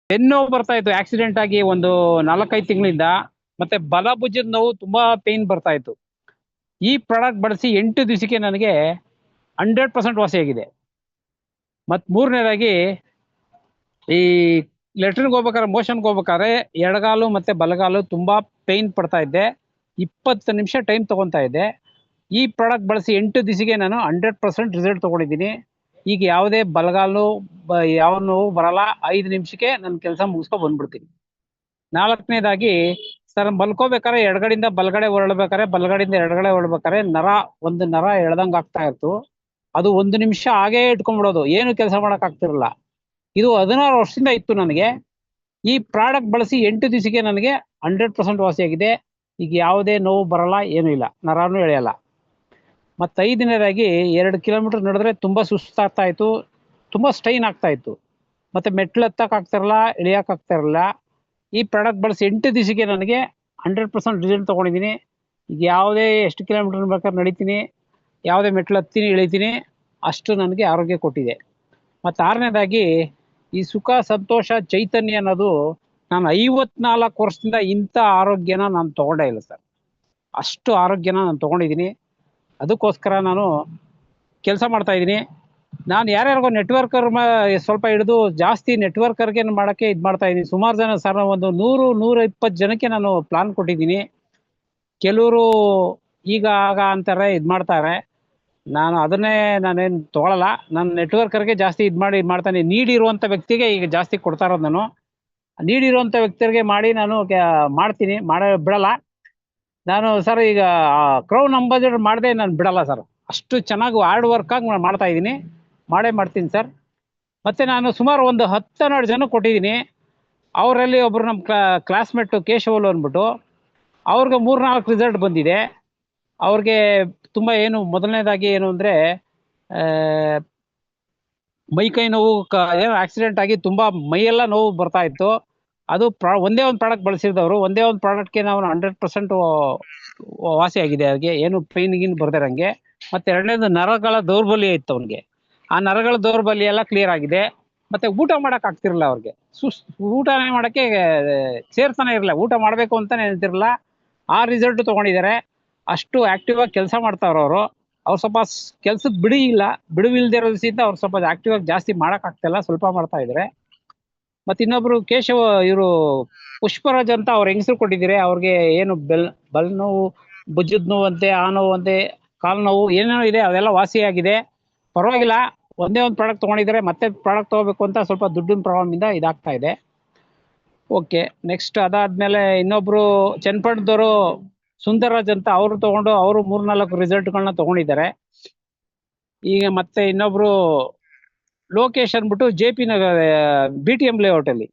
ಬೆನ್ನೋವು ಬರ್ತಾ ಇತ್ತು ಆಕ್ಸಿಡೆಂಟ್ ಆಗಿ ಒಂದು 4-5 ತಿಂಗಳಿಂದ. ಮತ್ತೆ ಬಲ ಭುಜದ ನೋವು ತುಂಬಾ ಪೇನ್ ಬರ್ತಾ ಇತ್ತು. ಈ ಪ್ರಾಡಕ್ಟ್ ಬಳಸಿ 8 ದಿವಸಕ್ಕೆ ನನಗೆ 100% ವಾಸಿಯಾಗಿದೆ. ಮತ್ ಮೂರನೇದಾಗಿ ಈ ಲೆಟ್ರಿನ್ಗೆ ಹೋಗ್ಬೇಕಾದ್ರೆ ಮೋಷನ್ಗೆ ಹೋಗ್ಬೇಕಾದ್ರೆ ಎಡಗಾಲು ಮತ್ತೆ ಬಲಗಾಲು ತುಂಬಾ ಪೇನ್ ಪಡ್ತಾ ಇದ್ದೆ. 20 ನಿಮಿಷ ಟೈಮ್ ತಗೊಂತಾ ಇದ್ದೆ. ಈ ಪ್ರಾಡಕ್ಟ್ ಬಳಸಿ 8 ದಿವಸಕ್ಕೆ ನಾನು 100% ರಿಸಲ್ಟ್ ತಗೊಂಡಿದ್ದೀನಿ. ಈಗ ಯಾವುದೇ ಬಲಗಾಲು ಯಾವ ನೋವು ಬರಲ್ಲ. 5 ನಿಮಿಷಕ್ಕೆ ನನ್ನ ಕೆಲಸ ಮುಗಿಸ್ಕೊ ಬಂದ್ಬಿಡ್ತೀನಿ. ನಾಲ್ಕನೇದಾಗಿ ಸರ್ ಮಲ್ಕೋಬೇಕಾದ್ರೆ ಎಡಗಡೆಯಿಂದ ಬಲಗಡೆ ಹೊರಳ್ಬೇಕಾದ್ರೆ ಬಲಗಡೆಯಿಂದ ಎಡಗಡೆ ಹೊರಳ್ಬೇಕಾದ್ರೆ ಒಂದು ನರ ಎಳ್ದಂಗ್ ಆಗ್ತಾ ಇತ್ತು. ಅದು 1 ನಿಮಿಷ ಹಾಗೇ ಇಟ್ಕೊಂಡ್ಬಿಡೋದು, ಏನು ಕೆಲಸ ಮಾಡಕ್ ಆಗ್ತಿರಲ್ಲ. ಇದು 16 ವರ್ಷದಿಂದ ಇತ್ತು ನನಗೆ. ಈ ಪ್ರಾಡಕ್ಟ್ ಬಳಸಿ 8 ದಿವಸಕ್ಕೆ ನನಗೆ 100% ವಾಸಿಯಾಗಿದೆ. ಈಗ ಯಾವುದೇ ನೋವು ಬರಲ್ಲ, ಏನೂ ಇಲ್ಲ, ನರಾನು ಎಳೆಯಲ್ಲ. ಮತ್ತೆ 5ನೇದಾಗಿ 2 ಕಿಲೋಮೀಟರ್ ನಡೆದ್ರೆ ತುಂಬಾ ಸುಸ್ತಾಗ್ತಾ ಇತ್ತು, ತುಂಬಾ ಸ್ಟ್ರೈನ್ ಆಗ್ತಾ ಇತ್ತು. ಮತ್ತೆ ಮೆಟ್ಲು ಹತ್ತಕ್ ಆಗ್ತಿರಲ್ಲ, ಇಳಿಯಕ್ ಆಗ್ತಾ ಇರಲ್ಲ. ಈ ಪ್ರಾಡಕ್ಟ್ ಬಳಸಿ 8 ದಿವಸಕ್ಕೆ ನನಗೆ 100% ರಿಸಲ್ಟ್ ತಗೊಂಡಿದ್ದೀನಿ. ಈಗ ಯಾವುದೇ ಎಷ್ಟು ಕಿಲೋಮೀಟರ್ ಬೇಕಾದ್ರೆ ನಡಿತೀನಿ, ಯಾವುದೇ ಮೆಟ್ಲು ಹತ್ತೀನಿ ಇಳಿತೀನಿ, ಅಷ್ಟು ನನಗೆ ಆರೋಗ್ಯ ಕೊಟ್ಟಿದೆ. ಮತ್ತು 6ನೇದಾಗಿ ಈ ಸುಖ ಸಂತೋಷ ಚೈತನ್ಯ ಅನ್ನೋದು ನಾನು 54 ವರ್ಷದಿಂದ ಇಂಥ ಆರೋಗ್ಯನ ನಾನು ತಗೊಂಡೇ ಇಲ್ಲ ಸರ್. ಅಷ್ಟು ಆರೋಗ್ಯನ ನಾನು ತಗೊಂಡಿದ್ದೀನಿ. ಅದಕ್ಕೋಸ್ಕರ ನಾನು ಕೆಲಸ ಮಾಡ್ತಾ ಇದ್ದೀನಿ. ನಾನು ಯಾರ್ಯಾರಿಗೋ ನೆಟ್ವರ್ಕರ್ ಸ್ವಲ್ಪ ಹಿಡಿದು ಜಾಸ್ತಿ ನೆಟ್ವರ್ಕರ್ಗೆ ಮಾಡೋಕ್ಕೆ ಇದು ಮಾಡ್ತಾ ಇದ್ದೀನಿ. ಸುಮಾರು ಜನ ಸರ್ ಒಂದು 100-120 ಜನಕ್ಕೆ ನಾನು ಪ್ಲಾನ್ ಕೊಟ್ಟಿದ್ದೀನಿ. ಕೆಲವರು ಈಗ ಆಗ ಅಂತಾರೆ, ಇದು ಮಾಡ್ತಾರೆ. ನಾನೇನು ತೊಗೊಳಲ್ಲ. ನಾನು ನೆಟ್ವರ್ಕರ್ಗೆ ಜಾಸ್ತಿ ಮಾಡ್ತಾನೆ. ನೀಡಿರುವಂಥ ವ್ಯಕ್ತಿಗೆ ಈಗ ಜಾಸ್ತಿ ಕೊಡ್ತಾ ಇರೋದು ನಾನು. ನೀಡಿರುವಂಥ ವ್ಯಕ್ತಿಗೆ ಮಾಡಿ ನಾನು ಮಾಡ್ತೀನಿ, ಬಿಡಲ್ಲ ನಾನು ಸರ್. ಈಗ ಕ್ರೌನ್ ಅಂಬಾಸಿಡರ್ ಮಾಡದೆ ನಾನು ಬಿಡಲ್ಲ ಸರ್. ಅಷ್ಟು ಚೆನ್ನಾಗಿ ಹಾರ್ಡ್ ವರ್ಕಾಗಿ ಮಾಡ್ತಾ ಇದ್ದೀನಿ, ಮಾಡ್ತೀನಿ ಸರ್. ಮತ್ತೆ ನಾನು ಸುಮಾರು ಒಂದು 10-12 ಜನ ಕೊಟ್ಟಿದ್ದೀನಿ. ಅವರಲ್ಲಿ ಒಬ್ರು ನಮ್ಮ ಕ್ಲಾಸ್ಮೇಟು ಕೇಶವಲು ಅಂದ್ಬಿಟ್ಟು, ಅವ್ರಿಗೆ 3-4 ರಿಸಲ್ಟ್ ಬಂದಿದೆ. ಅವ್ರಿಗೆ ತುಂಬ ಮೊದಲನೇದಾಗಿ ಏನು ಅಂದರೆ ಮೈಕೈ ನೋವು, ಏನೋ ಆಕ್ಸಿಡೆಂಟ್ ಆಗಿ ತುಂಬ ಮೈಯೆಲ್ಲ ನೋವು ಬರ್ತಾ ಇತ್ತು. ಅದು ಒಂದೇ ಒಂದು ಪ್ರಾಡಕ್ಟ್ ಬಳಸಿದವರು. ಒಂದೇ ಒಂದು ಪ್ರಾಡಕ್ಟ್ಗೆ ನಾವು 100% ವಾಸಿಯಾಗಿದೆ. ಅವ್ರಿಗೆ ಏನು ಪೈನ್ ಬರ್ದಿರಂಗೆ. ಮತ್ತೆ ಎರಡನೇದು ನರಗಳ ದೌರ್ಬಲ್ಯ ಇತ್ತು ಅವ್ನಿಗೆ. ಆ ನರಗಳ ದೌರ್ಬಲ್ಯ ಎಲ್ಲ ಕ್ಲಿಯರ್ ಆಗಿದೆ. ಮತ್ತೆ ಊಟ ಮಾಡಕ್ ಆಗ್ತಿರಲಿಲ್ಲ ಅವ್ರಿಗೆ. ಊಟನೇ ಮಾಡಕ್ಕೆ ಸೇರ್ತಾನೆ ಇರಲಿಲ್ಲ, ಊಟ ಮಾಡಬೇಕು ಅಂತಾನೆ ಹೇಳ್ತಿರಲಿಲ್ಲ. ಆ ರಿಸಲ್ಟ್ ತಗೊಂಡಿದ್ದಾರೆ. ಅಷ್ಟು ಆಕ್ಟಿವ್ ಆಗಿ ಕೆಲಸ ಮಾಡ್ತಾವ್ರ ಅವರು. ಅವ್ರು ಸ್ವಲ್ಪ ಕೆಲ್ಸದ ಬಿಡುವಿಲ್ದೇ ಇರೋದ್ರಿಂದ ಅವ್ರು ಸ್ವಲ್ಪ ಆಕ್ಟಿವ್ ಆಗಿ ಜಾಸ್ತಿ ಮಾಡಕ್ ಆಗ್ತಿಲ್ಲ, ಸ್ವಲ್ಪ ಮಾಡ್ತಾ ಇದ್ದಾರೆ. ಮತ್ತೆ ಇನ್ನೊಬ್ರು ಕೇಶವ, ಇವರು ಪುಷ್ಪರಾಜ್ ಅಂತ ಅವ್ರ ಹೆಂಗಸರು ಕೊಟ್ಟಿದ್ದೀರಿ. ಅವ್ರಿಗೆ ಏನು ಬಲ್ ನೋವು, ಭುಜದ ನೋವು ಅಂತೆ, ಆ ನೋವು ಅಂತೆ, ಕಾಲು ನೋವು ಏನೇನೋ ಇದೆ, ಅದೆಲ್ಲ ವಾಸಿಯಾಗಿದೆ. ಪರವಾಗಿಲ್ಲ. ಒಂದೇ ಒಂದು ಪ್ರಾಡಕ್ಟ್ ತೊಗೊಂಡಿದ್ದಾರೆ. ಮತ್ತೆ ಪ್ರಾಡಕ್ಟ್ ತೊಗೋಬೇಕು ಅಂತ ಸ್ವಲ್ಪ ದುಡ್ಡಿನ ಪ್ರಾಬ್ಲಮಿಂದ ಇದಾಗ್ತಾ ಇದೆ. ಓಕೆ, ನೆಕ್ಸ್ಟ್ ಅದಾದ್ಮೇಲೆ ಇನ್ನೊಬ್ರು ಚನ್ನಪಟ್ಟಣದವರು ಸುಂದರರಾಜ್ ಅಂತ ಅವರು ತಗೊಂಡು ಅವರು 3-4 ರಿಸಲ್ಟ್ಗಳನ್ನ ತಗೊಂಡಿದ್ದಾರೆ. ಈಗ ಮತ್ತೆ ಇನ್ನೊಬ್ರು ಲೋಕೇಶ್ ಅಂದ್ಬಿಟ್ಟು JP ನಗರ BTM ಲೇಔಟ್ ಅಲ್ಲಿ,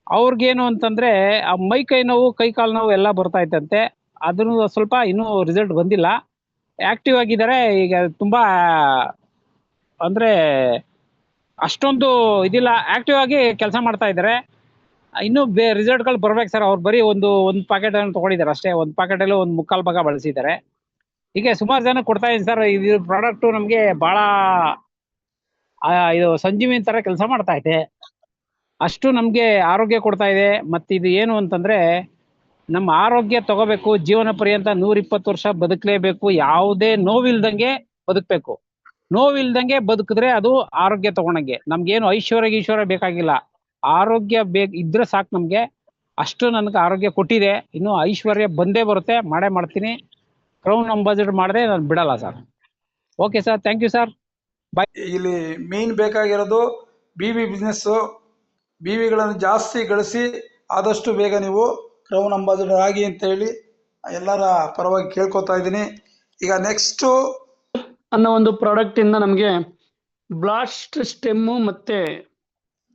ಅವ್ರಿಗೇನು ಅಂತಂದ್ರೆ ಆ ಮೈಕೈ ನೋವು, ಕೈ ಕಾಲು ನೋವು ಎಲ್ಲ ಬರ್ತಾ ಇತ್ತಂತೆ. ಅದನ್ನು ಸ್ವಲ್ಪ ಇನ್ನೂ ರಿಸಲ್ಟ್ ಬಂದಿಲ್ಲ. ಆಕ್ಟಿವ್ ಆಗಿದ್ದಾರೆ ಈಗ. ತುಂಬಾ ಅಂದ್ರೆ ಅಷ್ಟೊಂದು ಇದಿಲ್ಲ, ಆಕ್ಟಿವ್ ಆಗಿ ಕೆಲಸ ಮಾಡ್ತಾ ಇದ್ದಾರೆ. ಇನ್ನೂ ರಿಸಲ್ಟ್ಗಳು ಬರ್ಬೇಕು ಸರ್. ಅವ್ರು ಬರೀ ಒಂದು ಪ್ಯಾಕೆಟ್ ಅನ್ನು ತಗೊಂಡಿದ್ದಾರೆ ಅಷ್ಟೇ. ಒಂದು ಪ್ಯಾಕೆಟಲ್ಲಿ 1/4 ಭಾಗ ಬಳಸಿದ್ದಾರೆ. ಹೀಗೆ ಸುಮಾರು ಜನ ಕೊಡ್ತಾ ಇದ್ದೀನಿ ಸರ್. ಇದು ಪ್ರಾಡಕ್ಟು ನಮಗೆ ಭಾಳ ಇದು ಸಂಜೀವಿನಿ ಥರ ಕೆಲಸ ಮಾಡ್ತಾ ಇದೆ. ಅಷ್ಟು ನಮಗೆ ಆರೋಗ್ಯ ಕೊಡ್ತಾ ಇದೆ. ಮತ್ತು ಇದು ಏನು ಅಂತಂದರೆ, ನಮ್ಮ ಆರೋಗ್ಯ ತಗೋಬೇಕು, ಜೀವನ ಪರ್ಯಂತ 120 ವರ್ಷ ಬದುಕಲೇಬೇಕು, ಯಾವುದೇ ನೋವಿಲ್ದಂಗೆ ಬದುಕಬೇಕು. ನೋವಿಲ್ದಂಗೆ ಬದುಕಿದ್ರೆ ಅದು ಆರೋಗ್ಯ ತಗೊಂಡಂಗೆ. ನಮ್ಗೇನು ಐಶ್ವರ್ಯ ಬೇಕಾಗಿಲ್ಲ, ಆರೋಗ್ಯ ಇದ್ರೆ ಸಾಕು ನಮಗೆ. ಅಷ್ಟು ನನಗೆ ಆರೋಗ್ಯ ಕೊಟ್ಟಿದೆ. ಇನ್ನು ಐಶ್ವರ್ಯ ಬಂದೇ ಬರುತ್ತೆ, ಮಾಡ್ತೀನಿ. ಕ್ರೌನ್ ಅಂಬಾಸಿಡರ್ ಮಾಡದೆ ನಾನು ಬಿಡಲ್ಲ sir. Okay sir, thank you sir, bye. ಇಲ್ಲಿ ಮೇನ್ ಬೇಕಾಗಿರೋದು BV ಬಿಸ್ನೆಸ್ಸು. BVಗಳನ್ನು ಜಾಸ್ತಿ ಗಳಿಸಿ ಆದಷ್ಟು ಬೇಗ ನೀವು ಕ್ರೌನ್ ಅಂಬಾಸಿಡರ್ ಆಗಿ ಅಂತ ಹೇಳಿ ಎಲ್ಲರ ಪರವಾಗಿ ಕೇಳ್ಕೊತಾ ಇದ್ದೀನಿ. ಈಗ ನೆಕ್ಸ್ಟು ಅನ್ನೋ ಒಂದು ಪ್ರಾಡಕ್ಟ್ ಇಂದ ನಮಗೆ ಬ್ಲಾಸ್ಟ್ ಸ್ಟೆಮ್ಮು ಮತ್ತೆ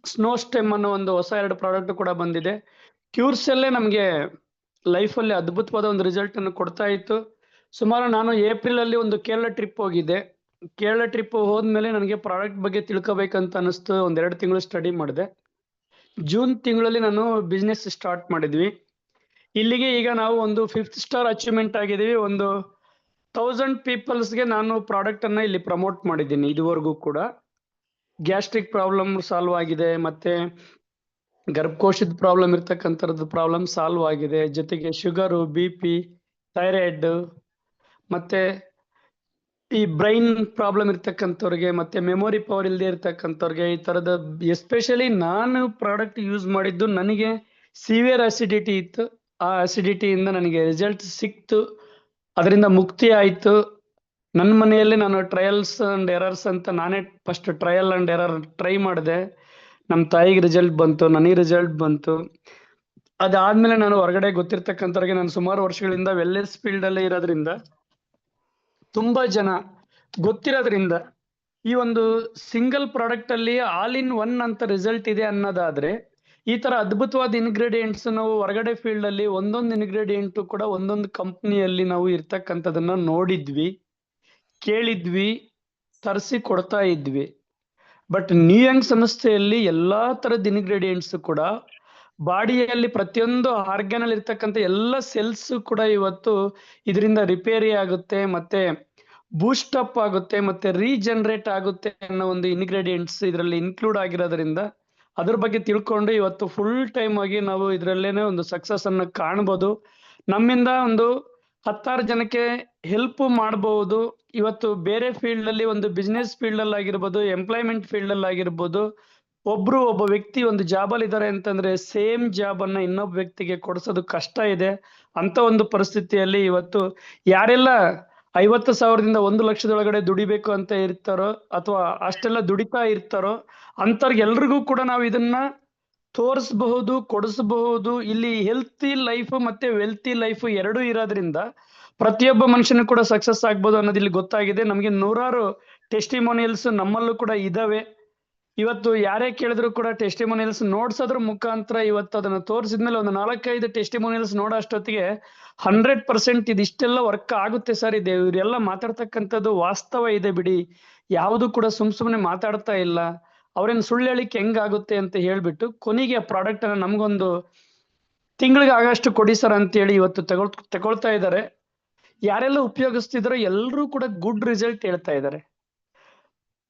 ಸ್ನೋ ಸ್ಟೆಮ್ ಅನ್ನೋ ಒಂದು ಹೊಸ 2 ಪ್ರಾಡಕ್ಟ್ ಕೂಡ ಬಂದಿದೆ. ಕ್ಯೂರ್ಸಲ್ಲೇ ನಮಗೆ ಲೈಫಲ್ಲಿ ಅದ್ಭುತವಾದ ಒಂದು ರಿಸಲ್ಟ್ ಅನ್ನು ಕೊಡ್ತಾ ಇತ್ತು. ಸುಮಾರು ನಾನು ಏಪ್ರಿಲಲ್ಲಿ ಒಂದು ಕೇರಳ ಟ್ರಿಪ್ ಹೋಗಿದ್ದೆ. ಕೇರಳ ಟ್ರಿಪ್ ಹೋದ್ಮೇಲೆ ನನಗೆ ಪ್ರಾಡಕ್ಟ್ ಬಗ್ಗೆ ತಿಳ್ಕೊಬೇಕಂತ ಅನಿಸ್ತು. 1-2 ತಿಂಗಳು ಸ್ಟಡಿ ಮಾಡಿದೆ. ಜೂನ್ ತಿಂಗಳಲ್ಲಿ ನಾನು ಬಿಸ್ನೆಸ್ ಸ್ಟಾರ್ಟ್ ಮಾಡಿದ್ವಿ. ಇಲ್ಲಿಗೆ ಈಗ ನಾವು ಒಂದು 5th ಸ್ಟಾರ್ ಅಚೀವ್ಮೆಂಟ್ ಆಗಿದ್ದೀವಿ. ಒಂದು 1000 ಪೀಪಲ್ಸ್ಗೆ ನಾನು ಪ್ರಾಡಕ್ಟ್ ಅನ್ನ ಇಲ್ಲಿ ಪ್ರಮೋಟ್ ಮಾಡಿದ್ದೀನಿ ಇದುವರೆಗೂ ಕೂಡ. ಗ್ಯಾಸ್ಟ್ರಿಕ್ ಪ್ರಾಬ್ಲಮ್ ಸಾಲ್ವ್ ಆಗಿದೆ, ಮತ್ತೆ ಗರ್ಭಕೋಶದ ಪ್ರಾಬ್ಲಮ್ ಇರ್ತಕ್ಕಂಥದ್ದು ಪ್ರಾಬ್ಲಮ್ ಸಾಲ್ವ್ ಆಗಿದೆ. ಜೊತೆಗೆ ಶುಗರು, BP, ಥೈರಾಯ್ಡ್ ಮತ್ತೆ ಈ ಬ್ರೈನ್ ಪ್ರಾಬ್ಲಮ್ ಇರ್ತಕ್ಕಂಥವ್ರಿಗೆ ಮತ್ತೆ ಮೆಮೊರಿ ಪವರ್ ಇಲ್ಲದೆ ಇರ್ತಕ್ಕಂಥವ್ರಿಗೆ ಈ ತರದ ಎಸ್ಪೆಷಲಿ ನಾನು ಪ್ರಾಡಕ್ಟ್ ಯೂಸ್ ಮಾಡಿದ್ದು ನನಗೆ ಸಿವಿಯರ್ ಅಸಿಡಿಟಿ ಇತ್ತು. ಆ ಅಸಿಡಿಟಿಯಿಂದ ನನಗೆ ರಿಸಲ್ಟ್ ಸಿಕ್ತು, ಅದರಿಂದ ಮುಕ್ತಿ ಆಯ್ತು. ನನ್ನ ಮನೆಯಲ್ಲಿ ನಾನು ಟ್ರಯಲ್ಸ್ ಅಂಡ್ ಎರರ್ಸ್ ಅಂತ ನಾನೇ first trial and error try ಮಾಡಿದೆ. ನಮ್ಮ ತಾಯಿಗೆ ರಿಸಲ್ಟ್ ಬಂತು, ನನಗೆ ರಿಸಲ್ಟ್ ಬಂತು. ಅದಾದ್ಮೇಲೆ ನಾನು ಹೊರಗಡೆ ಗೊತ್ತಿರ್ತಕ್ಕಂಥವ್ರಿಗೆ ನಾನು ಸುಮಾರು ವರ್ಷಗಳಿಂದ ವೆಲ್ನೆಸ್ ಫೀಲ್ಡ್ ಅಲ್ಲೇ ಇರೋದ್ರಿಂದ ತುಂಬಾ ಜನ ಗೊತ್ತಿರೋದ್ರಿಂದ ಈ ಒಂದು ಸಿಂಗಲ್ ಪ್ರಾಡಕ್ಟ್ ಅಲ್ಲಿ ಆಲ್ ಇನ್ ಒನ್ ಅಂತ ರಿಸಲ್ಟ್ ಇದೆ ಅನ್ನೋದಾದ್ರೆ ಈ ತರ ಅದ್ಭುತವಾದ ಇಂಗ್ರೀಡಿಯೆಂಟ್ಸ್ ನಾವು ಹೊರಗಡೆ ಫೀಲ್ಡ್ ಅಲ್ಲಿ ಒಂದೊಂದು ಇಂಗ್ರೀಡಿಯೆಂಟ್ ಕೂಡ ಒಂದೊಂದು ಕಂಪ್ನಿಯಲ್ಲಿ ನಾವು ಇರ್ತಕ್ಕಂಥದನ್ನ ನೋಡಿದ್ವಿ, ಕೇಳಿದ್ವಿ, ತರಿಸಿ ಕೊಡ್ತಾ ಇದ್ವಿ. ಬಟ್ ನ್ಯೂಯಂಗ್ ಸಂಸ್ಥೆಯಲ್ಲಿ ಎಲ್ಲಾ ತರದ ಇಂಗ್ರೀಡಿಯೆಂಟ್ಸ್ ಕೂಡ ಬಾಡಿಯಲ್ಲಿ ಪ್ರತಿಯೊಂದು ಆರ್ಗನ್ ಅಲ್ಲಿ ಇರ್ತಕ್ಕಂಥ ಎಲ್ಲ ಸೆಲ್ಸ್ ಕೂಡ ಇವತ್ತು ಇದರಿಂದ ರಿಪೇರಿ ಆಗುತ್ತೆ, ಮತ್ತೆ ಬೂಸ್ಟ್ ಅಪ್ ಆಗುತ್ತೆ, ಮತ್ತೆ ರೀಜನರೇಟ್ ಆಗುತ್ತೆ ಅನ್ನೋ ಒಂದು ಇಂಗ್ರೀಡಿಯೆಂಟ್ಸ್ ಇದರಲ್ಲಿ ಇನ್ಕ್ಲೂಡ್ ಆಗಿರೋದ್ರಿಂದ ಅದ್ರ ಬಗ್ಗೆ ತಿಳ್ಕೊಂಡು ಇವತ್ತು ಫುಲ್ ಟೈಮ್ ಆಗಿ ನಾವು ಇದರಲ್ಲೇನೆ ಒಂದು ಸಕ್ಸಸ್ ಅನ್ನು ಕಾಣ್ಬೋದು. ನಮ್ಮಿಂದ ಒಂದು 10 ಜನಕ್ಕೆ ಹೆಲ್ಪ್ ಮಾಡಬಹುದು. ಇವತ್ತು ಬೇರೆ ಫೀಲ್ಡ್ ಅಲ್ಲಿ ಒಂದು ಬಿಸ್ನೆಸ್ ಫೀಲ್ಡ್ ಅಲ್ಲಿ ಆಗಿರ್ಬೋದು, ಎಂಪ್ಲಾಯ್ಮೆಂಟ್ ಫೀಲ್ಡ್ ಅಲ್ಲಿ ಆಗಿರ್ಬೋದು, ಒಬ್ಬ ವ್ಯಕ್ತಿ ಒಂದು ಜಾಬ್ ಅಲ್ಲಿ ಇದ್ದಾರೆ ಅಂತಂದ್ರೆ ಸೇಮ್ ಜಾಬ್ ಅನ್ನ ಇನ್ನೊಬ್ಬ ವ್ಯಕ್ತಿಗೆ ಕೊಡಿಸೋದು ಕಷ್ಟ ಇದೆ. ಅಂತ ಒಂದು ಪರಿಸ್ಥಿತಿಯಲ್ಲಿ ಇವತ್ತು ಯಾರೆಲ್ಲ 50,000ದಿಂದ 1 ಲಕ್ಷದೊಳಗಡೆ ದುಡಿಬೇಕು ಅಂತ ಇರ್ತಾರೋ ಅಥವಾ ಅಷ್ಟೆಲ್ಲ ದುಡಿತಾ ಇರ್ತಾರೋ ಅಂತವ್ರಿಗೆಲ್ರಿಗೂ ಕೂಡ ನಾವು ಇದನ್ನ ತೋರಿಸಬಹುದು, ಕೊಡಿಸಬಹುದು. ಇಲ್ಲಿ ಹೆಲ್ತಿ ಲೈಫ್ ಮತ್ತೆ ವೆಲ್ತಿ ಲೈಫ್ ಎರಡೂ ಇರೋದ್ರಿಂದ ಪ್ರತಿಯೊಬ್ಬ ಮನುಷ್ಯನು ಕೂಡ ಸಕ್ಸಸ್ ಆಗ್ಬೋದು ಅನ್ನೋದು ಇಲ್ಲಿ ಗೊತ್ತಾಗಿದೆ. ನಮಗೆ ನೂರಾರು ಟೆಸ್ಟಿಮೋನಿಯಲ್ಸ್ ನಮ್ಮಲ್ಲೂ ಕೂಡ ಇದಾವೆ. ಇವತ್ತು ಯಾರೇ ಕೇಳಿದ್ರು ಕೂಡ ಟೆಸ್ಟಿಮೋನಿಯಲ್ಸ್ ನೋಡ್ಸೋದ್ರ ಮುಖಾಂತರ ಇವತ್ತು ಅದನ್ನ ತೋರಿಸಿದ್ಮೇಲೆ ಒಂದು 4-5 ಟೆಸ್ಟಿಮೋನಿಯಲ್ಸ್ ನೋಡೋ ಅಷ್ಟೊತ್ತಿಗೆ 100% ಇದಿಷ್ಟೆಲ್ಲ ವರ್ಕ್ ಆಗುತ್ತೆ ಸರ್, ಇದೆ ಇವರೆಲ್ಲ ಮಾತಾಡ್ತಕ್ಕಂಥದ್ದು ವಾಸ್ತವ ಇದೆ ಬಿಡಿ, ಯಾವುದು ಕೂಡ ಸುಮ್ನೆ ಮಾತಾಡ್ತಾ ಇಲ್ಲ, ಅವ್ರೇನು ಸುಳ್ಳು ಹೇಳಿಕ್ಕೆ ಹೆಂಗಾಗುತ್ತೆ ಅಂತ ಹೇಳ್ಬಿಟ್ಟು ಕೊನೆಗೆ ಆ ಪ್ರಾಡಕ್ಟ್ ಅನ್ನ ನಮ್ಗೊಂದು ತಿಂಗಳಿಗೆ ಆಗಷ್ಟು ಕೊಡಿ ಸರ್ ಅಂತೇಳಿ ಇವತ್ತು ತಗೊಳ್ತಾ ಇದ್ದಾರೆ. ಯಾರೆಲ್ಲ ಉಪಯೋಗಿಸ್ತಿದ್ರೋ ಎಲ್ಲರೂ ಕೂಡ ಗುಡ್ ರಿಸಲ್ಟ್ ಹೇಳ್ತಾ ಇದ್ದಾರೆ.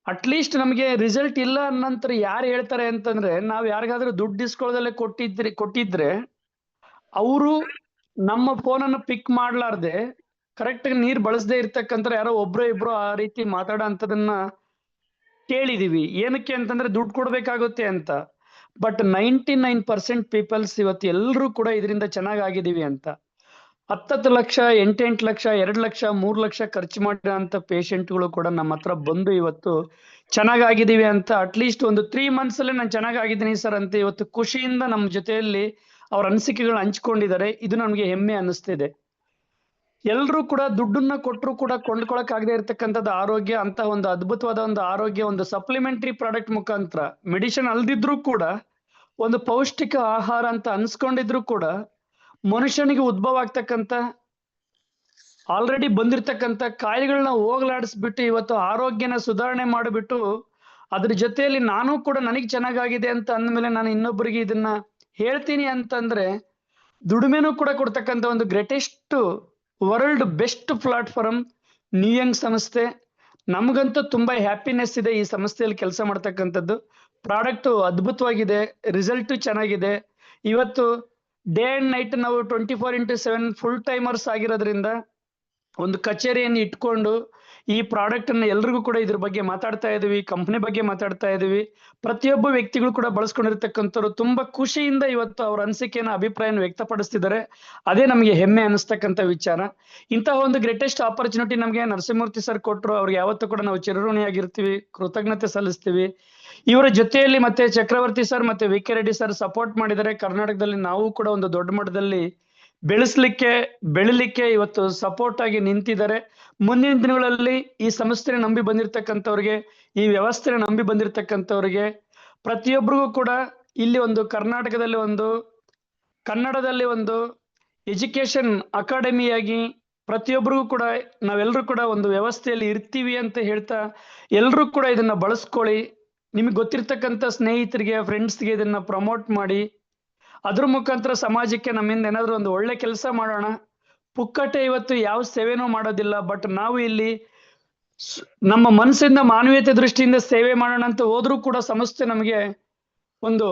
ಅಟ್ಲೀಸ್ಟ್ ನಮಗೆ ರಿಸಲ್ಟ್ ಇಲ್ಲ ಅನ್ನಂತರ ಯಾರು ಹೇಳ್ತಾರೆ ಅಂತಂದ್ರೆ ನಾವ್ ಯಾರಿಗಾದ್ರೂ ದುಡ್ಡು ಇಸ್ಕೊಳ್ಳೋದಲ್ಲೇ ಕೊಟ್ಟಿದ್ರೆ ಅವರು ನಮ್ಮ ಫೋನ್ ಅನ್ನು ಪಿಕ್ ಮಾಡ್ಲಾರ್ದೆ ಕರೆಕ್ಟ್ ನೀರ್ ಬಳಸದೆ ಇರ್ತಕ್ಕಂಥ ಯಾರೋ ಒಬ್ರು ಇಬ್ರು ಆ ರೀತಿ ಮಾತಾಡೋ ಅಂತದನ್ನ ಕೇಳಿದೀವಿ. ಏನಕ್ಕೆ ಅಂತಂದ್ರೆ ದುಡ್ಡು ಕೊಡ್ಬೇಕಾಗುತ್ತೆ ಅಂತ. ಬಟ್ 99% ಪೀಪಲ್ಸ್ ಇವತ್ತು ಎಲ್ಲರೂ ಕೂಡ ಇದರಿಂದ ಚೆನ್ನಾಗಿದ್ದೀವಿ ಅಂತ 10 ಲಕ್ಷ 8 ಲಕ್ಷ 2 ಲಕ್ಷ 3 ಲಕ್ಷ ಖರ್ಚು ಮಾಡಿರೋಂಥ ಪೇಷಂಟ್ಗಳು ಕೂಡ ನಮ್ಮ ಹತ್ರ ಬಂದು ಇವತ್ತು ಚೆನ್ನಾಗಿದ್ದೀವಿ ಅಂತ ಅಟ್ಲೀಸ್ಟ್ ಒಂದು 3 ಮಂತ್ಸ್ ಅಲ್ಲೇ ನಾನು ಚೆನ್ನಾಗಿದ್ದೀನಿ ಸರ್ ಅಂತ ಇವತ್ತು ಖುಷಿಯಿಂದ ನಮ್ಮ ಜೊತೆಯಲ್ಲಿ ಅವ್ರ ಅನಿಸಿಕೆಗಳು ಹಂಚ್ಕೊಂಡಿದ್ದಾರೆ. ಇದು ನಮ್ಗೆ ಹೆಮ್ಮೆ ಅನ್ನಿಸ್ತಿದೆ. ಎಲ್ರೂ ಕೂಡ ದುಡ್ಡನ್ನ ಕೊಟ್ಟರು ಕೂಡ ಕೊಂಡ್ಕೊಳಕ್ ಆಗದೆ ಇರ್ತಕ್ಕಂಥದ್ದು ಆರೋಗ್ಯ ಅಂತ ಒಂದು ಅದ್ಭುತವಾದ ಒಂದು ಆರೋಗ್ಯ ಒಂದು ಸಪ್ಲಿಮೆಂಟರಿ ಪ್ರಾಡಕ್ಟ್ ಮುಖಾಂತರ ಮೆಡಿಸಿನ್ ಅಲ್ದಿದ್ರು ಕೂಡ ಒಂದು ಪೌಷ್ಟಿಕ ಆಹಾರ ಅಂತ ಅನ್ಸ್ಕೊಂಡಿದ್ರು ಕೂಡ ಮನುಷ್ಯನಿಗೆ ಉದ್ಭವ ಆಗ್ತಕ್ಕಂಥ ಆಲ್ರೆಡಿ ಬಂದಿರತಕ್ಕಂಥ ಕಾಯಿಲೆಗಳನ್ನ ಹೋಗ್ಲಾಡಿಸ್ಬಿಟ್ಟು ಇವತ್ತು ಆರೋಗ್ಯನ ಸುಧಾರಣೆ ಮಾಡಿಬಿಟ್ಟು ಅದ್ರ ಜೊತೆಯಲ್ಲಿ ನಾನು ಕೂಡ ನನಗೆ ಚೆನ್ನಾಗಿದೆ ಅಂತ ಅಂದ್ಮೇಲೆ ನಾನು ಇನ್ನೊಬ್ಬರಿಗೆ ಇದನ್ನ ಹೇಳ್ತೀನಿ ಅಂತಂದ್ರೆ ದುಡಿಮೆನೂ ಕೂಡ ಕೊಡ್ತಕ್ಕಂಥ ಒಂದು ಗ್ರೇಟೆಸ್ಟ್ ವರ್ಲ್ಡ್ ಬೆಸ್ಟ್ ಪ್ಲಾಟ್ಫಾರ್ಮ್ ನ್ಯೂಯಂಗ್ ಸಂಸ್ಥೆ. ನಮಗಂತೂ ತುಂಬಾ ಹ್ಯಾಪಿನೆಸ್ ಇದೆ ಈ ಸಂಸ್ಥೆಯಲ್ಲಿ ಕೆಲಸ ಮಾಡ್ತಕ್ಕಂಥದ್ದು. ಪ್ರಾಡಕ್ಟ್ ಅದ್ಭುತವಾಗಿದೆ, ರಿಸಲ್ಟ್ ಚೆನ್ನಾಗಿದೆ. ಇವತ್ತು ಡೇ ಅಂಡ್ ನೈಟ್ ನಾವು 24x7 ಫುಲ್ ಟೈಮರ್ಸ್ ಆಗಿರೋದ್ರಿಂದ ಒಂದು ಕಚೇರಿಯನ್ನು ಇಟ್ಕೊಂಡು ಈ ಪ್ರಾಡಕ್ಟ್ ಅನ್ನ ಎಲ್ರಿಗೂ ಕೂಡ ಇದ್ರ ಬಗ್ಗೆ ಮಾತಾಡ್ತಾ ಇದೀವಿ, ಕಂಪನಿ ಬಗ್ಗೆ ಮಾತಾಡ್ತಾ ಇದೀವಿ. ಪ್ರತಿಯೊಬ್ಬ ವ್ಯಕ್ತಿಗಳು ಕೂಡ ಬಳಸ್ಕೊಂಡಿರ್ತಕ್ಕಂಥವ್ರು ತುಂಬಾ ಖುಷಿಯಿಂದ ಇವತ್ತು ಅವ್ರ ಅನಿಸಿಕೆನ ಅಭಿಪ್ರಾಯನ ವ್ಯಕ್ತಪಡಿಸ್ತಿದ್ದಾರೆ. ಅದೇ ನಮಗೆ ಹೆಮ್ಮೆ ಅನಿಸ್ತಕ್ಕಂಥ ವಿಚಾರ. ಇಂತಹ ಒಂದು ಗ್ರೇಟೆಸ್ಟ್ ಆಪರ್ಚುನಿಟಿ ನಮಗೆ ನರಸಿಂಹಮೂರ್ತಿ ಸರ್ ಕೊಟ್ಟರು. ಅವ್ರಿಗೆ ಯಾವತ್ತೂ ಕೂಡ ನಾವು ಚಿರಋಣಿಯಾಗಿರ್ತೀವಿ, ಕೃತಜ್ಞತೆ ಸಲ್ಲಿಸ್ತೀವಿ. ಇವರ ಜೊತೆಯಲ್ಲಿ ಮತ್ತೆ ಚಕ್ರವರ್ತಿ ಸರ್ ಮತ್ತೆ V K Reddy sir support ಮಾಡಿದ್ದಾರೆ. ಕರ್ನಾಟಕದಲ್ಲಿ ನಾವು ಕೂಡ ಒಂದು ದೊಡ್ಡ ಮಟ್ಟದಲ್ಲಿ ಬೆಳಿಲಿಕ್ಕೆ ಇವತ್ತು ಸಪೋರ್ಟ್ ಆಗಿ ನಿಂತಿದ್ದಾರೆ. ಮುಂದಿನ ದಿನಗಳಲ್ಲಿ ಈ ಸಂಸ್ಥೆನ ನಂಬಿ ಬಂದಿರತಕ್ಕಂಥವ್ರಿಗೆ, ಈ ವ್ಯವಸ್ಥೆನ ನಂಬಿ ಬಂದಿರತಕ್ಕಂಥವ್ರಿಗೆ ಪ್ರತಿಯೊಬ್ಬರಿಗೂ ಕೂಡ ಇಲ್ಲಿ ಒಂದು ಕರ್ನಾಟಕದಲ್ಲಿ ಒಂದು ಕನ್ನಡದಲ್ಲಿ ಒಂದು ಎಜುಕೇಶನ್ ಅಕಾಡೆಮಿಯಾಗಿ ಪ್ರತಿಯೊಬ್ಬರಿಗೂ ಕೂಡ ನಾವೆಲ್ಲರೂ ಕೂಡ ಒಂದು ವ್ಯವಸ್ಥೆಯಲ್ಲಿ ಇರ್ತೀವಿ ಅಂತ ಹೇಳ್ತಾ ಎಲ್ಲರೂ ಕೂಡ ಇದನ್ನ ಬಳಸ್ಕೊಳ್ಳಿ. ನಿಮಗೆ ಗೊತ್ತಿರ್ತಕ್ಕಂಥ ಸ್ನೇಹಿತರಿಗೆ, ಫ್ರೆಂಡ್ಸ್ಗೆ ಇದನ್ನ ಪ್ರಮೋಟ್ ಮಾಡಿ. ಅದ್ರ ಮುಖಾಂತರ ಸಮಾಜಕ್ಕೆ ನಮ್ಮಿಂದ ಏನಾದ್ರು ಒಂದು ಒಳ್ಳೆ ಕೆಲಸ ಮಾಡೋಣ. ಪುಕ್ಕಟೆ ಇವತ್ತು ಯಾವ ಸೇವೆನೂ ಮಾಡೋದಿಲ್ಲ. ಬಟ್ ನಾವು ಇಲ್ಲಿ ನಮ್ಮ ಮನಸ್ಸಿಂದ ಮಾನವೀಯತೆ ದೃಷ್ಟಿಯಿಂದ ಸೇವೆ ಮಾಡೋಣ ಅಂತ ಹೋದ್ರೂ ಕೂಡ ಸಂಸ್ಥೆ ನಮಗೆ ಒಂದು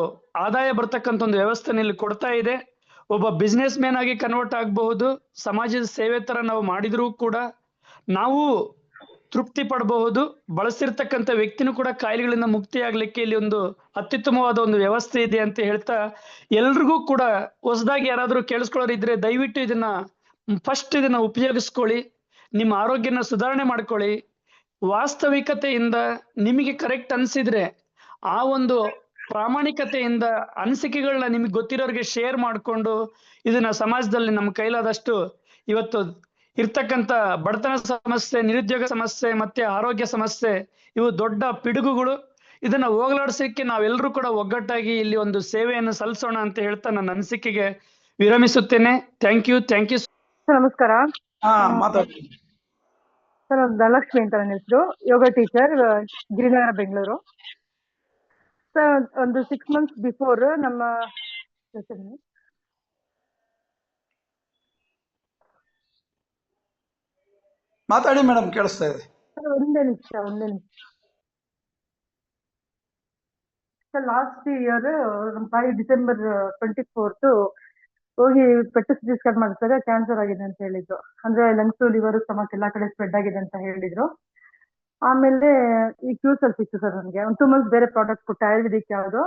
ಆದಾಯ ಬರ್ತಕ್ಕಂಥ ಒಂದು ವ್ಯವಸ್ಥೆನ ಇಲ್ಲಿ ಕೊಡ್ತಾ ಇದೆ. ಒಬ್ಬ ಬಿಸ್ನೆಸ್ ಮ್ಯಾನ್ ಆಗಿ ಕನ್ವರ್ಟ್ ಆಗಬಹುದು. ಸಮಾಜದ ಸೇವೆ ತರ ನಾವು ಮಾಡಿದ್ರೂ ಕೂಡ ನಾವು ತೃಪ್ತಿ ಪಡಬಹುದು. ಬಳಸಿರ್ತಕ್ಕಂಥ ವ್ಯಕ್ತಿನೂ ಕೂಡ ಕಾಯಿಲೆಗಳಿಂದ ಮುಕ್ತಿ ಆಗ್ಲಿಕ್ಕೆ ಇಲ್ಲಿ ಒಂದು ಅತ್ಯುತ್ತಮವಾದ ಒಂದು ವ್ಯವಸ್ಥೆ ಇದೆ ಅಂತ ಹೇಳ್ತಾ, ಎಲ್ರಿಗೂ ಕೂಡ ಹೊಸದಾಗಿ ಯಾರಾದ್ರೂ ಕೇಳಿಸ್ಕೊಳ್ಳೋರಿದ್ರೆ ದಯವಿಟ್ಟು ಇದನ್ನ ಉಪಯೋಗಿಸ್ಕೊಳ್ಳಿ. ನಿಮ್ಮ ಆರೋಗ್ಯನ ಸುಧಾರಣೆ ಮಾಡ್ಕೊಳ್ಳಿ. ವಾಸ್ತವಿಕತೆಯಿಂದ ನಿಮಗೆ ಕರೆಕ್ಟ್ ಅನ್ಸಿದ್ರೆ ಆ ಒಂದು ಪ್ರಾಮಾಣಿಕತೆಯಿಂದ ಅನಿಸಿಕೆಗಳನ್ನ ನಿಮಗೆ ಗೊತ್ತಿರೋರಿಗೆ ಶೇರ್ ಮಾಡಿಕೊಂಡು ಇದನ್ನ ಸಮಾಜದಲ್ಲಿ ನಮ್ಮ ಕೈಲಾದಷ್ಟು ಇವತ್ತು ಇರ್ತಕ್ಕಂಥ ಬಡತನ ಸಮಸ್ಯೆ, ನಿರುದ್ಯೋಗ ಸಮಸ್ಯೆ ಮತ್ತೆ ಆರೋಗ್ಯ ಸಮಸ್ಯೆ, ಇವು ದೊಡ್ಡ ಪಿಡುಗುಗಳು. ಇದನ್ನ ಹೋಗಲಾಡಿಸಲಿಕ್ಕೆ ನಾವೆಲ್ಲರೂ ಕೂಡ ಒಗ್ಗಟ್ಟಾಗಿ ಇಲ್ಲಿ ಒಂದು ಸೇವೆಯನ್ನು ಸಲ್ಲಿಸೋಣ ಅಂತ ಹೇಳ್ತಾ ನನ್ನ ಅನಿಸಿಕೆಗೆ ವಿರಮಿಸುತ್ತೇನೆ. Thank you. ಸರ್ ನಮಸ್ಕಾರ. ಮಾತಾಡಿ. ಸರ್ ನಾನು ಧನಲಕ್ಷ್ಮಿ ಅಂತ ನನ್ನ ಹೆಸರು, ಯೋಗ ಟೀಚರ್, ಗಿರಿನಗರ, ಬೆಂಗಳೂರು. ಸರ್ ಒಂದು 6 months ಬಿಫೋರ್ ನಮ್ಮ ಮಾತಾಡಿ ಮೇಡಮ್, ಕೇಳಿಸ್ತಾ ಇದೆ. ಸರ್ ಒಂದೇ ನಿಮಿಷ. ಸರ್ ಲಾಸ್ಟ್ ಇಯರ್ ನಮ್ಮ ತಾಯಿ ಡಿಸೆಂಬರ್ 24th ಹೋಗಿ ಪೆಟ್ಟು ಸಿಟಿ ಸ್ಕ್ಯಾನ್ ಮಾಡ್ತಾರೆ, ಕ್ಯಾನ್ಸರ್ ಆಗಿದೆ ಅಂತ ಹೇಳಿದ್ರು. ಅಂದ್ರೆ ಲಂಗ್ಸ್, ಲಿವರ್, ಸ್ಟಮಕ್ ಎಲ್ಲಾ ಕಡೆ ಸ್ಪ್ರೆಡ್ ಆಗಿದೆ ಅಂತ ಹೇಳಿದ್ರು. ಆಮೇಲೆ ಈ ಕ್ಯೂಸಲ್ ಸಿಕ್ತು ಸರ್ ನನಗೆ. ಒಂದು 2 months ಬೇರೆ ಪ್ರಾಡಕ್ಟ್ ಕೊಟ್ಟೆ, ಆಯುರ್ವೇದಿಕ್ ಯಾವುದು.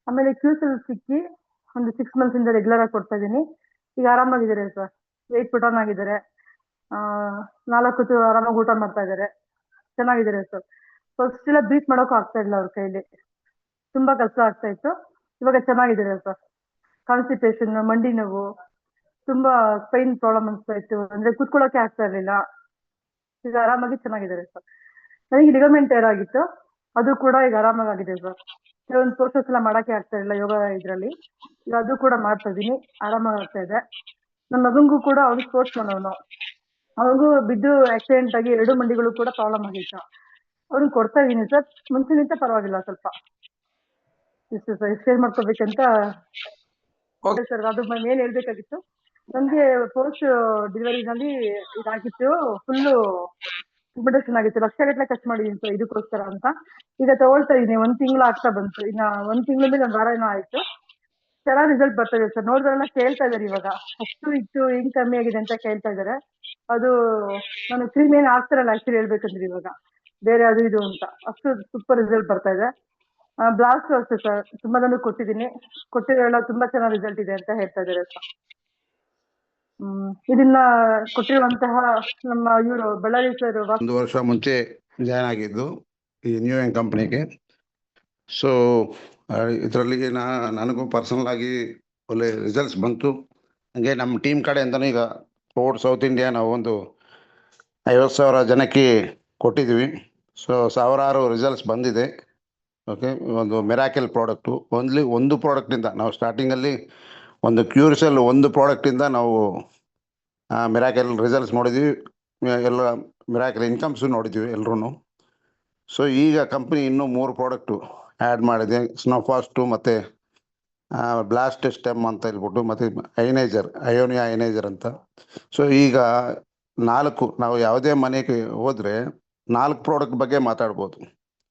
ಆಮೇಲೆ ಕ್ಯೂಸಲ್ ಸಿಕ್ಕಿ ಒಂದು 6 months ಇಂದ ರೆಗ್ಯುಲರ್ ಆಗಿ ಕೊಡ್ತಾ ಇದೀನಿ. ಈಗ ಆರಾಮಾಗಿದ್ದಾರೆ ಸರ್, ವೆಯ್ಟ್ ಪುಟ್ ಆನ್ ಆಗಿದ್ದಾರೆ. 4 ಹೊತ್ತು ಆರಾಮಾಗಿ ಊಟ ಮಾಡ್ತಾ ಇದ್ದಾರೆ, ಚೆನ್ನಾಗಿದ್ದಾರೆ ಸರ್. ಫಸ್ಟ್ ಎಲ್ಲ ಬ್ರೀತ್ ಮಾಡೋಕ್ಕೂ ಆಗ್ತಾ ಇಲ್ಲ ಅವ್ರ ಕೈಲಿ, ತುಂಬಾ ಕಷ್ಟ ಆಗ್ತಾ ಇತ್ತು. ಇವಾಗ ಚೆನ್ನಾಗಿದ್ದಾರೆ ಸರ್. ಕಾನ್ಸ್ಟಿಪೇಷನ್, ಮಂಡಿ ನೋವು, ತುಂಬಾ ಪೈನ್ ಪ್ರಾಬ್ಲಮ್ ಅನ್ಸ್ತಾ ಇತ್ತು, ಅಂದ್ರೆ ಕೂತ್ಕೊಳ್ಳೋಕೆ ಆಗ್ತಾ ಇರ್ಲಿಲ್ಲ. ಈಗ ಆರಾಮಾಗಿ ಚೆನ್ನಾಗಿದ್ದಾರೆ ಸರ್. ನನಗೆ ಲಿಗಮೆಂಟ್ ಏರ್ ಆಗಿತ್ತು, ಅದು ಕೂಡ ಈಗ ಆರಾಮಾಗಿ ಆಗಿದೆ ಸರ್. ಕೆಲವೊಂದು ಪ್ರೋಸೆಸ್ ಎಲ್ಲ ಮಾಡಕ್ಕೆ ಆಗ್ತಾ ಇಲ್ಲ ಯೋಗ ಇದ್ರಲ್ಲಿ, ಈಗ ಅದು ಕೂಡ ಮಾಡ್ತಾ ಇದೀನಿ, ಆರಾಮಾಗಿ ಆಗ್ತಾ ಇದೆ. ನನ್ನ ಮಗಂಗೂ ಕೂಡ, ಅವ್ನು ಸ್ಪೋರ್ಟ್ಸ್ ಮಾಡೋನು, ಅವನಿಗೂ ಬಿದ್ದು ಆಕ್ಸಿಡೆಂಟ್ ಆಗಿ 2 ಮಂಡಿಗಳು ಕೂಡ ಪ್ರಾಬ್ಲಮ್ ಆಗಿತ್ತು. ಅವ್ನಿಗೆ ಕೊಡ್ತಾ ಇದೀನಿ ಸರ್, ಮುಂಚಿನಿಂದ ಪರವಾಗಿಲ್ಲ ಸ್ವಲ್ಪ. ಇಷ್ಟು ಸರ್, ಶೇರ್ ಮಾಡ್ಕೋಬೇಕಂತ ಸರ್. ಅದು ಮೇಲ್ ಹೇಳ್ಬೇಕಾಗಿತ್ತು. ನಮ್ಗೆ ಪೋಸ್ಟ್ ಡೆಲಿವರಿನಲ್ಲಿ ಇದಾಗಿತ್ತು, ಫುಲ್ಲು ಅಡ್ಮಿಟೇಷನ್ ಆಗಿತ್ತು, ಲಕ್ಷಗಟ್ಟಲೆ ಖರ್ಚು ಮಾಡಿದೀನಿ ಸರ್ ಇದಕ್ಕೋಸ್ಕರ ಅಂತ. ಈಗ ತಗೊಳ್ತಾ ಇದೀನಿ, 1 ತಿಂಗಳು ಆಗ್ತಾ ಬಂತು, ಇನ್ನ 1 ತಿಂಗಳ ಮೇಲೆ 1 ವಾರ ಏನೋ ಆಯ್ತು. ಚೆನ್ನಾಗಿ ರಿಸಲ್ಟ್ ಬರ್ತಾ ಇದೆ ಸರ್. ನೋಡಿದ್ರೆಲ್ಲ ಕೇಳ್ತಾ ಇದಾರೆ ಇವಾಗ, ಅಷ್ಟು ಇತ್ತು ಹೆಂಗ್ ಕಮ್ಮಿ ಆಗಿದೆ ಅಂತ ಕೇಳ್ತಾ ಇದಾರೆ. ಅದು ನಾನು ಕ್ರೀಮ್ ಏನ್ ಹಾಕ್ತಾರಲ್ಲ ಆಕ್ಚುಲಿ ಹೇಳ್ಬೇಕಂದ್ರೆ ಇವಾಗ ಬೇರೆ ಅದು ಇದು ಅಂತ, ಅಷ್ಟು ಸೂಪರ್ ರಿಸಲ್ಟ್ ಬರ್ತಾ ಇದೆ. ಬ್ಲಾಸ್ಟ್ ಅಷ್ಟೇ ಸರ್, ತುಂಬಾ ಜನಕ್ಕೆ ಕೊಟ್ಟಿರೋಲ್ಲ, ತುಂಬಾ ಚೆನ್ನಾಗಿ ರಿಸಲ್ಟ್ ಇದೆ ಅಂತ ಹೇಳ್ತಾ ಇದಾರೆ ಸರ್. ಇದನ್ನ ಕೊಟ್ಟಿರುವಂತಹ ನಮ್ಮ ಇವರು ಬಳ್ಳಾರಿ ಸರ್ 1 ವರ್ಷ ಮುಂಚೆ ಜಾಯ್ನ್ ಆಗಿದ್ದು ಈ ನ್ಯೂ ಯಂಗ್ ಕಂಪ್ನಿಗೆ. ಸೊ ಇದರಲ್ಲಿ ನನಗೂ ಪರ್ಸನಲ್ ಆಗಿ ಒಳ್ಳೆ ರಿಸಲ್ಟ್ಸ್ ಬಂತು. ಹಾಗೆ ನಮ್ಮ ಟೀಮ್ ಕಡೆಯಿಂದನೂ ಈಗ ಥ್ರೂಔಟ್ ಸೌತ್ ಇಂಡಿಯಾ ನಾವು ಒಂದು 50,000 ಜನಕ್ಕೆ ಕೊಟ್ಟಿದ್ದೀವಿ. ಸೊ ಸಾವಿರಾರು ರಿಸಲ್ಟ್ಸ್ ಬಂದಿದೆ. ಓಕೆ, ಒಂದು ಮಿರಾಕಲ್ ಪ್ರಾಡಕ್ಟು. ಒಂದು ಪ್ರಾಡಕ್ಟಿಂದ ನಾವು ಸ್ಟಾರ್ಟಿಂಗಲ್ಲಿ ಒಂದು ಕ್ಯೂರ್ಸೆಲ್ ಒಂದು ಪ್ರಾಡಕ್ಟಿಂದ ನಾವು ಮಿರಾಕಲ್ ರಿಸಲ್ಟ್ಸ್ ನೋಡಿದ್ವಿ, ಎಲ್ಲ ಮಿರಾಕಲ್ ಇನ್ಕಮ್ಸು ನೋಡಿದ್ವಿ ಎಲ್ಲರೂ. ಸೊ ಈಗ ಕಂಪ್ನಿ ಇನ್ನೂ 3 ಪ್ರಾಡಕ್ಟು ಆ್ಯಡ್ ಮಾಡಿದೆ, ಸ್ನೋಫಾಸ್ಟು ಮತ್ತು ಬ್ಲಾಸ್ಟ್ ಸ್ಟೆಮ್ ಅಂತ ಹೇಳ್ಬಿಟ್ಟು, ಮತ್ತು ಅಯೋನಿಯಾ ಐನೈಜರ್ ಅಂತ. ಸೊ ಈಗ 4 ನಾವು ಯಾವುದೇ ಮನೆಗೆ ಹೋದರೆ 4 ಪ್ರಾಡಕ್ಟ್ ಬಗ್ಗೆ ಮಾತಾಡ್ಬೋದು.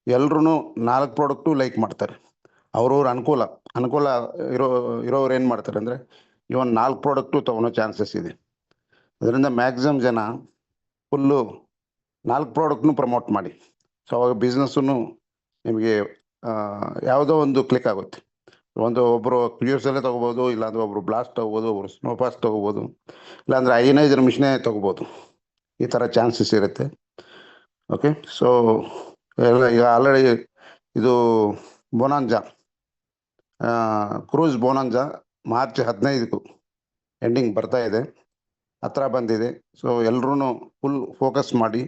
ಎಲ್ಲರೂ 4 ಪ್ರಾಡಕ್ಟು ಲೈಕ್ ಮಾಡ್ತಾರೆ. ಅವ್ರವ್ರ ಅನುಕೂಲ ಇರೋರು ಏನು ಮಾಡ್ತಾರೆ ಅಂದರೆ ಇವನ್ 4 ಪ್ರಾಡಕ್ಟು ತೊಗೊಳೋ ಚಾನ್ಸಸ್ ಇದೆ. ಅದರಿಂದ ಮ್ಯಾಕ್ಸಿಮಮ್ ಜನ ಫುಲ್ಲು 4 ಪ್ರಾಡಕ್ಟ್ನು ಪ್ರಮೋಟ್ ಮಾಡಿ. ಸೊ ಅವಾಗ ಬಿಸ್ನೆಸ್ಸು ನಿಮಗೆ ಯಾವುದೋ ಒಂದು ಕ್ಲಿಕ್ ಆಗುತ್ತೆ. ಒಬ್ಬರು ಕ್ಯೂರ್ಸಲ್ಲೇ ತೊಗೋಬೋದು, ಇಲ್ಲಾಂದರೆ ಒಬ್ಬರು ಬ್ಲಾಸ್ಟ್ ತೊಗೋಬೋದು, ಒಬ್ಬರು ಸ್ನೋಫಾಸ್ ತೊಗೋಬೋದು, ಇಲ್ಲಾಂದರೆ ಐನೈಜರ್ ಮಿಷಿನೇ ತೊಗೋಬೋದು. ಈ ಥರ ಚಾನ್ಸಸ್ ಇರುತ್ತೆ. ಓಕೆ, ಸೊ ಈಗ ಆಲ್ರೆಡಿ ಇದು ಬೋನಾಂಜಾ ಕ್ರೂಸ್ ಬೋನಾಂಜಾ ಮಾರ್ಚ್ 15 ಎಂಡಿಂಗ್ ಬರ್ತಾ ಇದೆ, ಹತ್ರ ಬಂದಿದೆ. ಸೊ ಎಲ್ಲರೂ ಫುಲ್ ಫೋಕಸ್ ಮಾಡಿ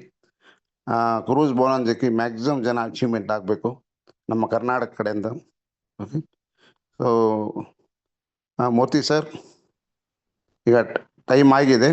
ಕ್ರೂಸ್ ಬೋನಾಂಜಕ್ಕೆ ಮ್ಯಾಕ್ಸಿಮಮ್ ಜನ ಅಚೀವ್ಮೆಂಟ್ ಆಗಬೇಕು ನಮ್ಮ ಕರ್ನಾಟಕ ಕಡೆಯಿಂದ. ಓಕೆ, ಸೊ ಮೋತಿ ಸರ್, ಈಗ ಟೈಮ್ ಆಗಿದೆ.